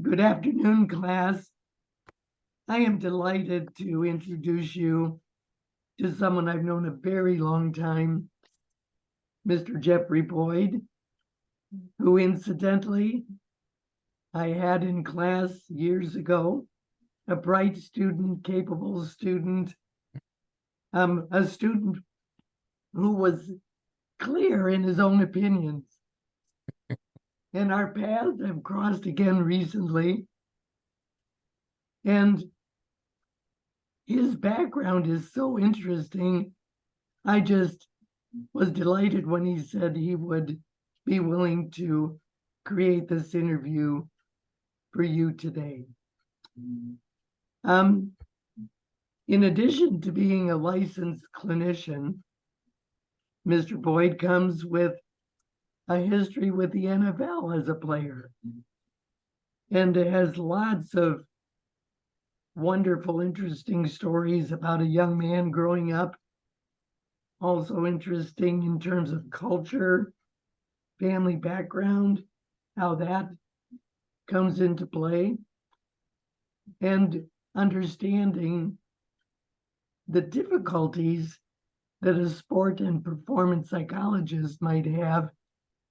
Good afternoon, class. I am delighted to introduce you to someone I've known a very long time, Mr. Jeffrey Boyd, who incidentally I had in class years ago, a bright student, capable student, a student who was clear in his own opinions. And our paths have crossed again recently. And his background is so interesting. I just was delighted when he said he would be willing to create this interview for you today. Um, in addition to being a licensed clinician, Mr. Boyd comes with a history with the NFL as a player and has lots of wonderful, interesting stories about a young man growing up. Also interesting in terms of culture, family background, how that comes into play, and understanding the difficulties that a sport and performance psychologist might have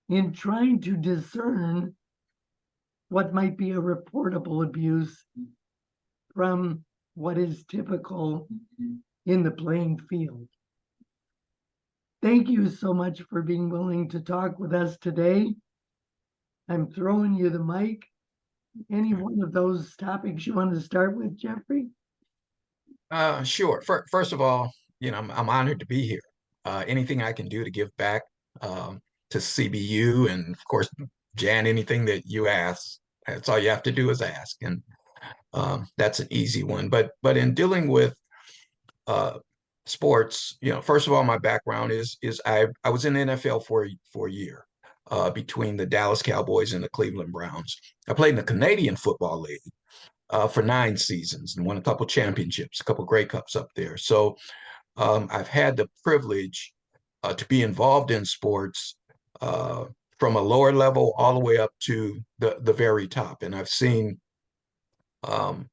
in trying to discern what might be a reportable abuse from what is typical in the playing field. Thank you so much for being willing to talk with us today. I'm throwing you the mic. Any one of those topics you want to start with, Jeffrey? Sure. First of all, I'm honored to be here. Anything I can do to give back to CBU, and of course, Jan, anything that you ask, that's all you have to do is ask, and that's an easy one. But in dealing with uh, sports, first of all, my background is I was in the NFL for a year between the Dallas Cowboys and the Cleveland Browns. I played in the Canadian Football League for 9 seasons and won a couple championships, a couple Grey Cups up there. So I've had the privilege to be involved in sports uh, from a lower level all the way up to the very top. And I've seen um,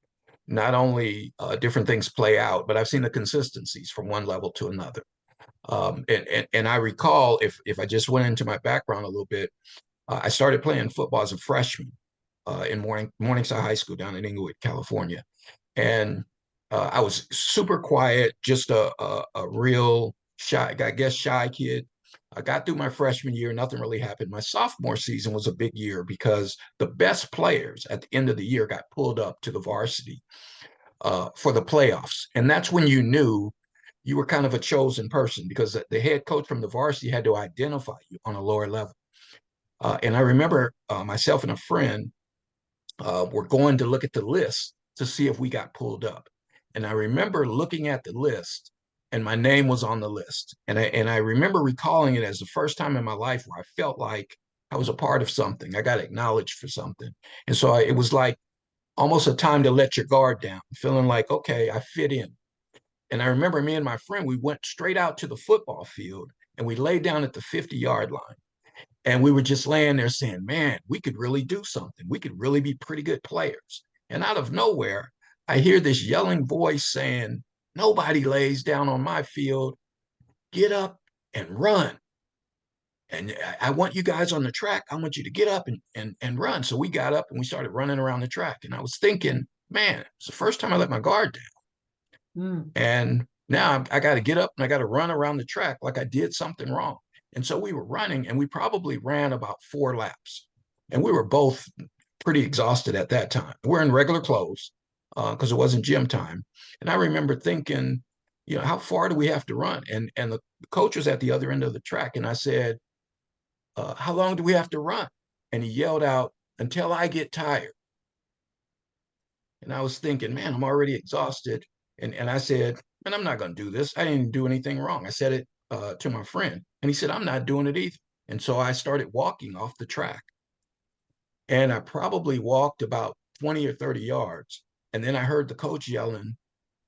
not only different things play out, but I've seen the consistencies from one level to another. And I recall, if I just went into my background a little bit, I started playing football as a freshman in Morningside High School down in Inglewood, California. And I was super quiet, just a real shy, I guess, shy kid. I got through my freshman year, nothing really happened. My sophomore season was a big year because the best players at the end of the year got pulled up to the varsity for the playoffs. And that's when you knew you were kind of a chosen person because the head coach from the varsity had to identify you on a lower level. And I remember myself and a friend were going to look at the list to see if we got pulled up. And I remember looking at the list and my name was on the list. And I remember recalling it as the first time in my life where I felt like I was a part of something. I got acknowledged for something. And so it was like almost a time to let your guard down, feeling like, okay, I fit in. And I remember me and my friend, we went straight out to the football field and we laid down at the 50-yard line. And we were just laying there saying, man, we could really do something. We could really be pretty good players. And out of nowhere, I hear this yelling voice saying, nobody lays down on my field. Get up and run. And I want you guys on the track. I want you to get up and run. So we got up and we started running around the track. And I was thinking, man, it's the first time I let my guard down. Mm. And now I got to get up and I got to run around the track like I did something wrong. And so we were running and we probably ran about 4 laps. And we were both pretty exhausted at that time. We're in regular clothes because it wasn't gym time. And I remember thinking, how far do we have to run? And the coach was at the other end of the track. And I said, how long do we have to run? And he yelled out, until I get tired. And I was thinking, man, I'm already exhausted. And I said, man, I'm not going to do this. I didn't do anything wrong. I said it to my friend. And he said, I'm not doing it either. And so I started walking off the track. And I probably walked about 20 or 30 yards. And then I heard the coach yelling,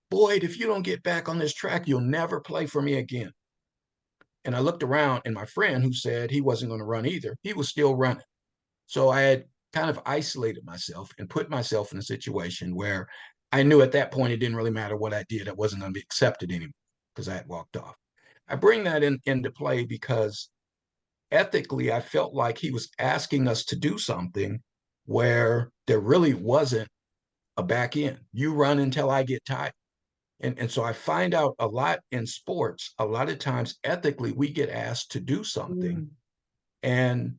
Boyd, if you don't get back on this track, you'll never play for me again. And I looked around and my friend who said he wasn't going to run either, he was still running. So I had kind of isolated myself and put myself in a situation where I knew at that point it didn't really matter what I did. I wasn't going to be accepted anymore because I had walked off. I bring that into play because ethically, I felt like he was asking us to do something where there really wasn't a back end. You run until I get tired. And so I find out a lot in sports, a lot of times ethically, we get asked to do something Mm, and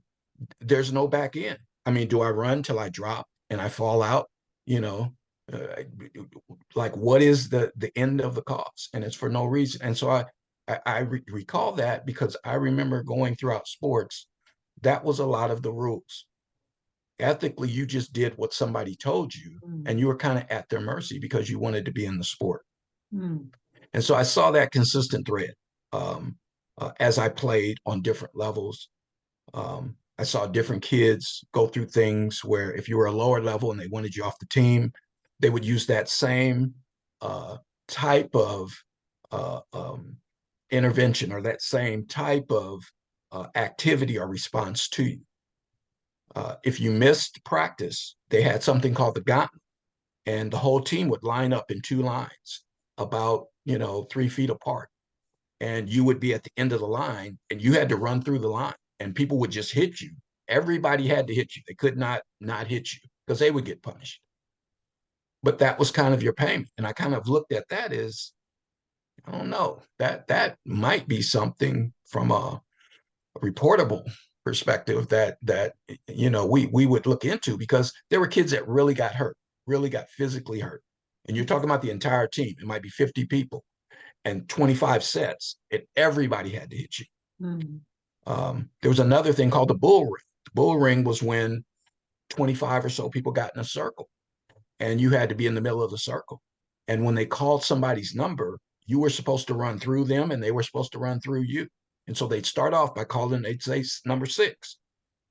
there's no back end. I mean, do I run till I drop and I fall out? You know, uh, like what is the end of the cause? And it's for no reason. And so I recall that because I remember going throughout sports, that was a lot of the rules. Ethically, you just did what somebody told you, mm, and you were kind of at their mercy because you wanted to be in the sport. mm, And so I saw that consistent thread as I played on different levels. I saw different kids go through things where if you were a lower level and they wanted you off the team, they would use that same uh, type of uh, um, intervention or that same type of activity or response to you. If you missed practice, they had something called the gauntlet, and the whole team would line up in two lines about 3 feet apart, and you would be at the end of the line and you had to run through the line and people would just hit you. Everybody had to hit you. They could not hit you because they would get punished. But that was kind of your payment. And I kind of looked at that as, I don't know, that might be something from a reportable perspective that we would look into because there were kids that really got hurt, really got physically hurt. And you're talking about the entire team. It might be 50 people and 25 sets, and everybody had to hit you. mm, There was another thing called the bull ring. The bull ring was when 25 or so people got in a circle and you had to be in the middle of the circle. And when they called somebody's number, you were supposed to run through them and they were supposed to run through you. And so they'd start off by calling, they'd say number six.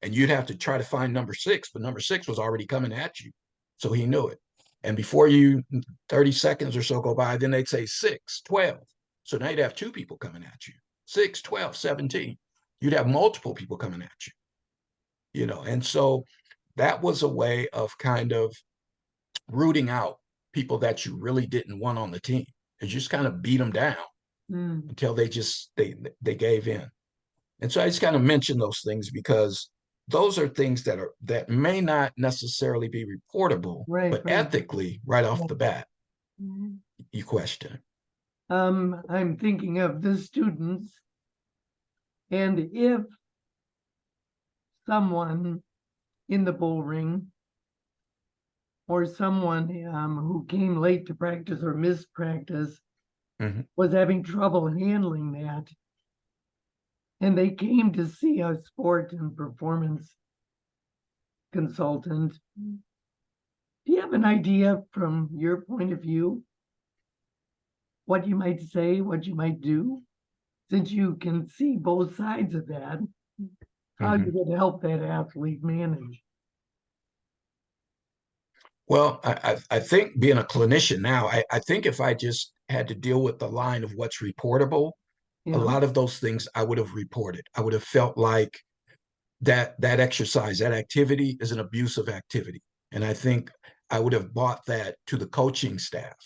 And you'd have to try to find number six, but number six was already coming at you. So he knew it. And before you 30 seconds or so go by, then they'd say 6, 12. So now you'd have two people coming at you, 6, 12, 17. You'd have multiple people coming at you. And so that was a way of kind of rooting out people that you really didn't want on the team. You just kind of beat them down mm. until they gave in. And so I just kind of mention those things because those are things that may not necessarily be reportable, Right, but right. ethically, right off Yeah. the bat, Mhm. you question. I'm thinking of the students, and if someone in the bull ring or someone who came late to practice or missed practice Mm-hmm. was having trouble handling that, and they came to see a sport and performance consultant, do you have an idea from your point of view what you might say, what you might do, since you can see both sides of that, how Mm-hmm. you would help that athlete manage? Well, I think being a clinician now, I think if I just had to deal with the line of what's reportable, a Yeah. lot of those things I would have reported. I would have felt like that exercise, that activity is an abusive activity. And I think I would have brought that to the coaching staff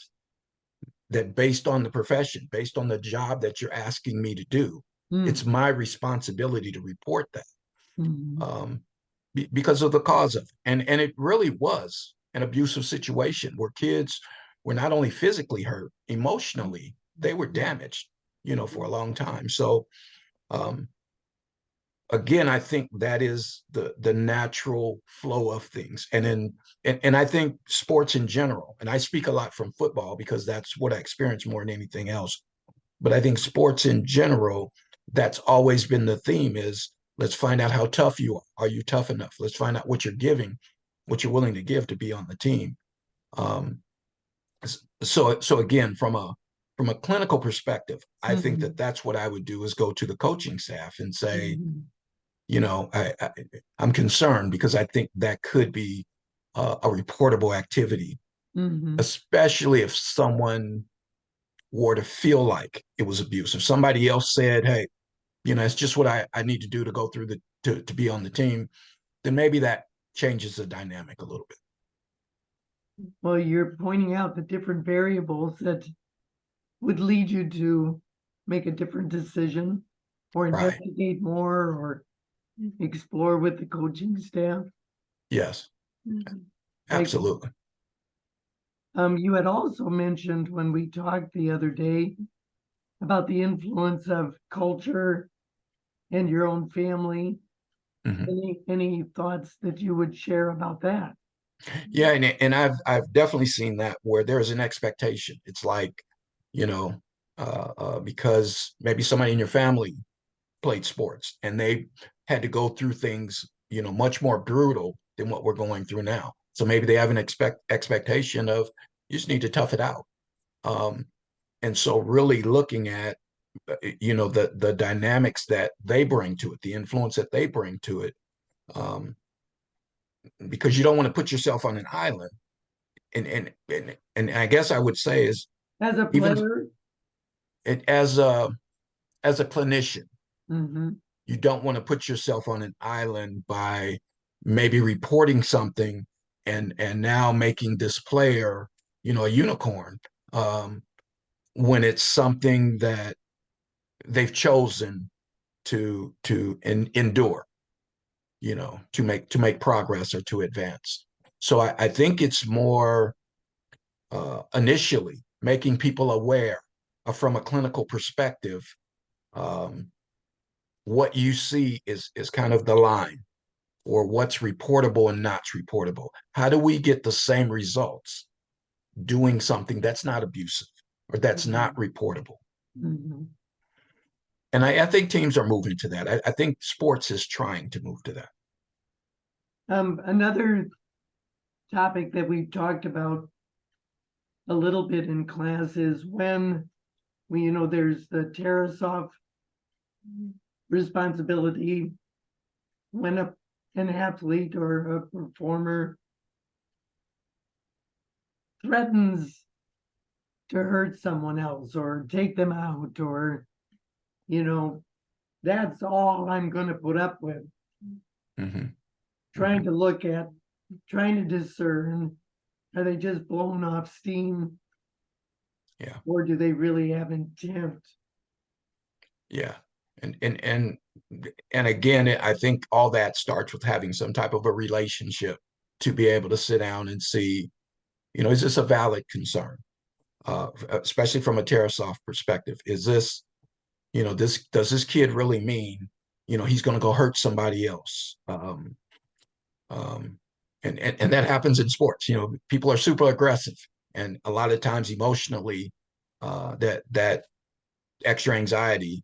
that based on the profession, based on the job that you're asking me to do, Mm, it's my responsibility to report that mhm, um, because of the cause of it. And it really was an abusive situation where kids were not only physically hurt, emotionally, they were damaged, for a long time. So um, again, I think that is the natural flow of things. And I think sports in general, and I speak a lot from football because that's what I experience more than anything else. But I think sports in general, that's always been the theme is let's find out how tough you are. Are you tough enough? Let's find out what you're giving, what you're willing to give to be on the team. Um, so again, from a clinical perspective, I think that mhm, that's what I would do is go to the coaching staff and say, mhm, I'm concerned because I think that could be a reportable activity, mhm, especially if someone were to feel like it was abuse. If somebody else said, hey, it's just what I need to do to go through to be on the team, then maybe that changes the dynamic a little bit. Well, you're pointing out the different variables that would lead you to make a different decision or Right. investigate more or explore with the coaching staff. Yes, Like, absolutely. you had also mentioned when we talked the other day about the influence of culture and your own family. Mhm. Any thoughts that you would share about that? Yeah, and I've definitely seen that where there's an expectation. It's like, you know, because maybe somebody in your family played sports and they had to go through things, much more brutal than what we're going through now. So maybe they have an expectation of you just need to tough it out. Um, and so really looking at, the dynamics that they bring to it, the influence that they bring to it, um, because you don't want to put yourself on an island. And I guess I would say is As a even player, it, as a clinician, mm-hmm, you don't want to put yourself on an island by maybe reporting something and now making this player, a unicorn, when it's something that they've chosen to endure, to make progress or to advance. So I think it's more initially making people aware from a clinical perspective. Um, what you see is kind of the line, or what's reportable and not reportable. How do we get the same results doing something that's not abusive or that's not reportable? mm-hmm. And I think teams are moving to that. I think sports is trying to move to that. Another topic that we've talked about a little bit in class is when there's the Tarasov responsibility when an athlete or a performer threatens to hurt someone else or take them out, or you know that's all I'm going to put up with. Mm-hmm. Trying to look at, trying to discern, are they just blowing off steam, Yeah. or do they really have intent? Yeah. And and again, I think all that starts with having some type of a relationship to be able to sit down and see, is this a valid concern? Especially from a Tarasov perspective, is this, does this kid really mean, he's going to go hurt somebody else? Um, and that happens in sports. People are super aggressive, and a lot of times emotionally, that extra anxiety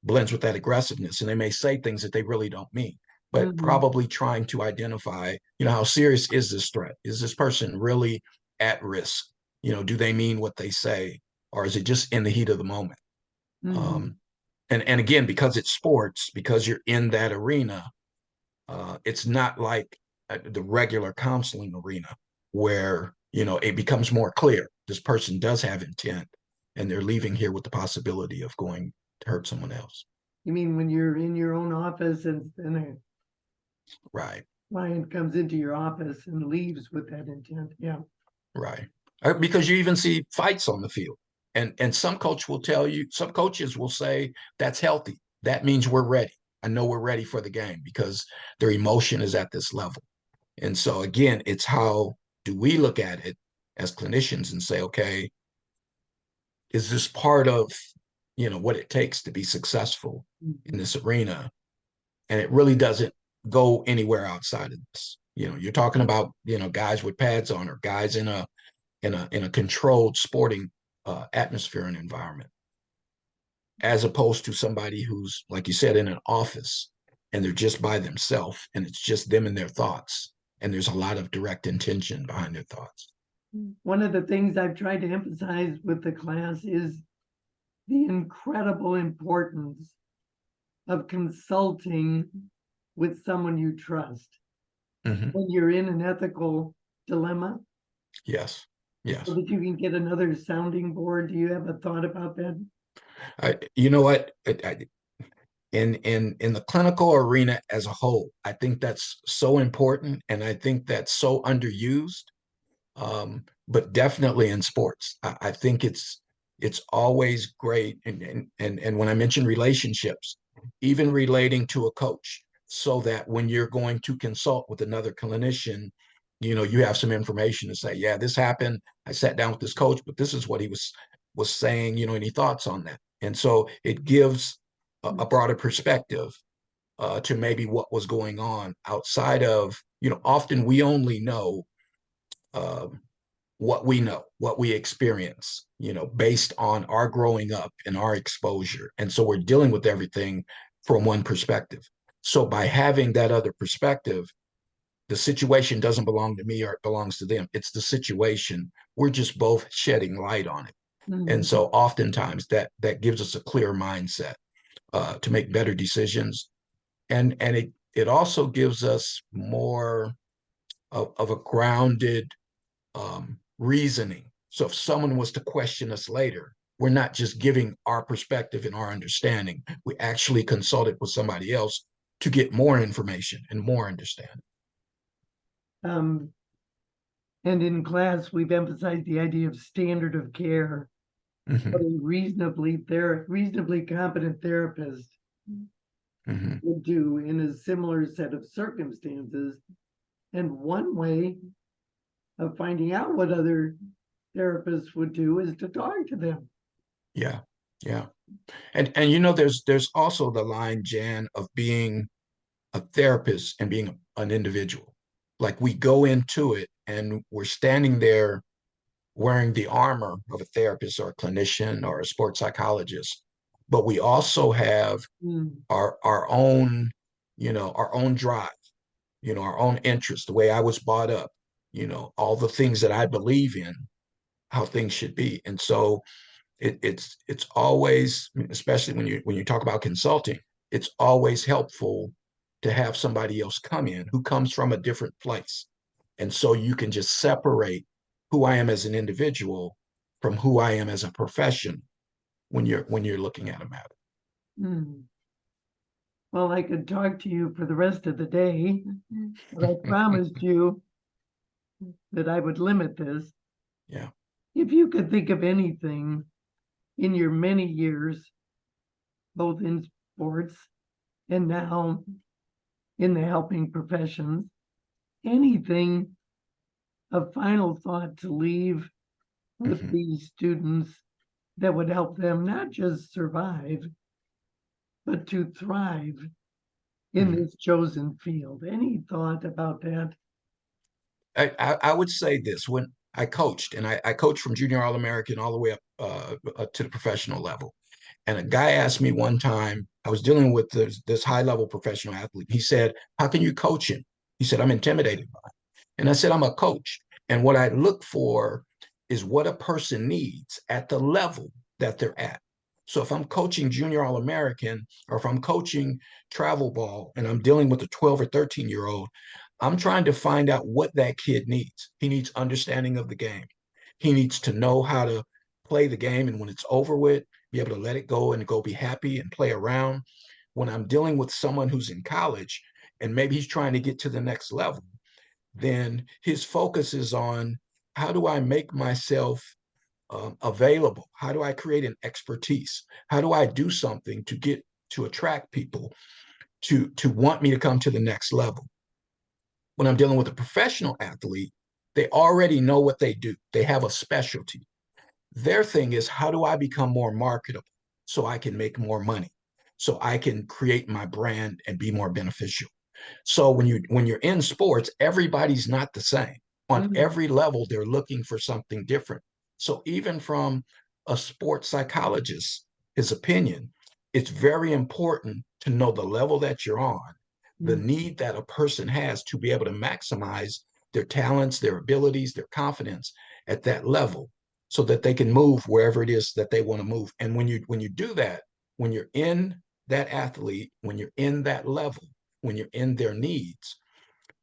blends with that aggressiveness, and they may say things that they really don't mean, but Mm-hmm. probably trying to identify, how serious is this threat? Is this person really at risk? Do they mean what they say, or is it just in the heat of the moment? Mm-hmm. Um, and again, because it's sports, because you're in that arena, it's not like the regular counseling arena where it becomes more clear this person does have intent, and they're leaving here with the possibility of going to hurt someone else. You mean when you're in your own office and a Right. client comes into your office and leaves with that intent? Yeah. Right. Because you even see fights on the field. And some some coaches will say that's healthy. That means we're ready. I know we're ready for the game because their emotion is at this level. And so again, it's how do we look at it as clinicians and say, okay, is this part of, what it takes to be successful in this arena? And it really doesn't go anywhere outside of this. You're talking about, guys with pads on, or guys in a controlled sporting atmosphere and environment, as opposed to somebody who's, like you said, in an office and they're just by themselves and it's just them and their thoughts. And there's a lot of direct intention behind their thoughts. One of the things I've tried to emphasize with the class is the incredible importance of consulting with someone you trust Mm-hmm. when you're in an ethical dilemma, Yes. so Yes. that you can get another sounding board. Do you have a thought about that? You know what? in the clinical arena as a whole, I think that's so important, and I think that's so underused. But definitely in sports, I think it's always great. And when I mention relationships, even relating to a coach, so that when you're going to consult with another clinician, you have some information to say, yeah, this happened. I sat down with this coach, but this is what he was saying. Any thoughts on that? And so it gives a broader perspective to maybe what was going on outside of, often we only um, know, what we experience, based on our growing up and our exposure. And so we're dealing with everything from one perspective. So by having that other perspective, the situation doesn't belong to me or it belongs to them. It's the situation. We're just both shedding light on it. And Mhm. so oftentimes that gives us a clear mindset to make better decisions. And it also gives us more of a grounded reasoning. So if someone was to question us later, we're not just giving our perspective and our understanding. We actually consulted with somebody else to get more information and more understanding. Um, and in class, we've emphasized the idea of standard of care. What Mm-hmm. a reasonably competent therapist Mm-hmm. would do in a similar set of circumstances. And one way of finding out what other therapists would do is to talk to them. Yeah, yeah. And there's also the line, Jan, of being a therapist and being an individual. Like we go into it and we're standing there wearing the armor of a therapist or a clinician or a sports psychologist, but we also have Mm, our own, our own drive, our own interest, the way I was brought up, all the things that I believe in, how things should be. And so it's always, especially when you talk about consulting, it's always helpful to have somebody else come in who comes from a different place. And so you can just separate who I am as an individual from who I am as a profession when you're looking at a matter. mm. Well, I could talk to you for the rest of the day, but I promised you that I would limit this. Yeah. If you could think of anything in your many years, both in sports and now in the helping professions, anything, a final thought to leave with Mm-hmm. these students that would help them not just survive, but to thrive in Mm-hmm. this chosen field. Any thought about that? I would say this: when I coached, and I coached from junior All-American all the way up to the professional level. And a guy asked me one time, I was dealing with this high-level professional athlete. He said, "How can you coach him?" He said, "I'm intimidated by it." And I said, "I'm a coach. And what I look for is what a person needs at the level that they're at. So if I'm coaching junior All-American, or if I'm coaching travel ball and I'm dealing with a 12 or 13-year-old, I'm trying to find out what that kid needs. He needs understanding of the game. He needs to know how to play the game. And when it's over with, be able to let it go and go be happy and play around. When I'm dealing with someone who's in college and maybe he's trying to get to the next level, then his focus is on how do I make myself available? How do I create an expertise? How do I do something to attract people to want me to come to the next level? When I'm dealing with a professional athlete, they already know what they do. They have a specialty. Their thing is, how do I become more marketable so I can make more money, so I can create my brand and be more beneficial? So when you're in sports, everybody's not the same. On Mm, every level, they're looking for something different. So even from a sports psychologist, his opinion, it's very important to know the level that you're on, the mm, need that a person has to be able to maximize their talents, their abilities, their confidence at that level so that they can move wherever it is that they want to move. And when you do that, when you're in that athlete, when you're in that level, when you're in their needs,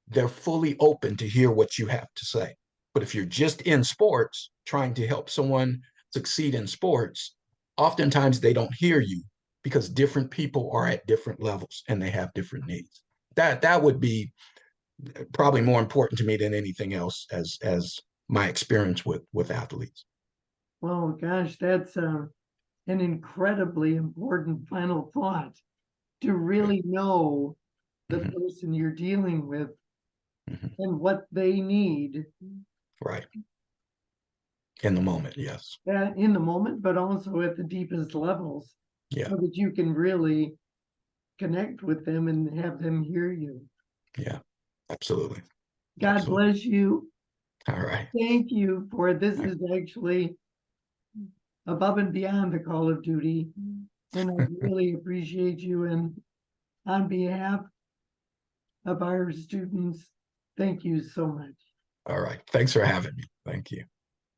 they're fully open to hear what you have to say. But if you're just in sports trying to help someone succeed in sports, oftentimes they don't hear you because different people are at different levels and they have different needs. That would be probably more important to me than anything else as my experience with athletes. Well, gosh, that's an incredibly important final thought, to really know the Mhm. person you're dealing with Mhm. and what they need Right. In the moment, yes. in the moment, but also at the deepest levels, Yeah. so that you can really connect with them and have them hear you. Yeah. Absolutely. God Absolutely. bless you. All right. Thank you for this. Is actually above and beyond the call of duty, and I really appreciate you. And on behalf of our students, thank you so much. All right. Thanks for having me. Thank you.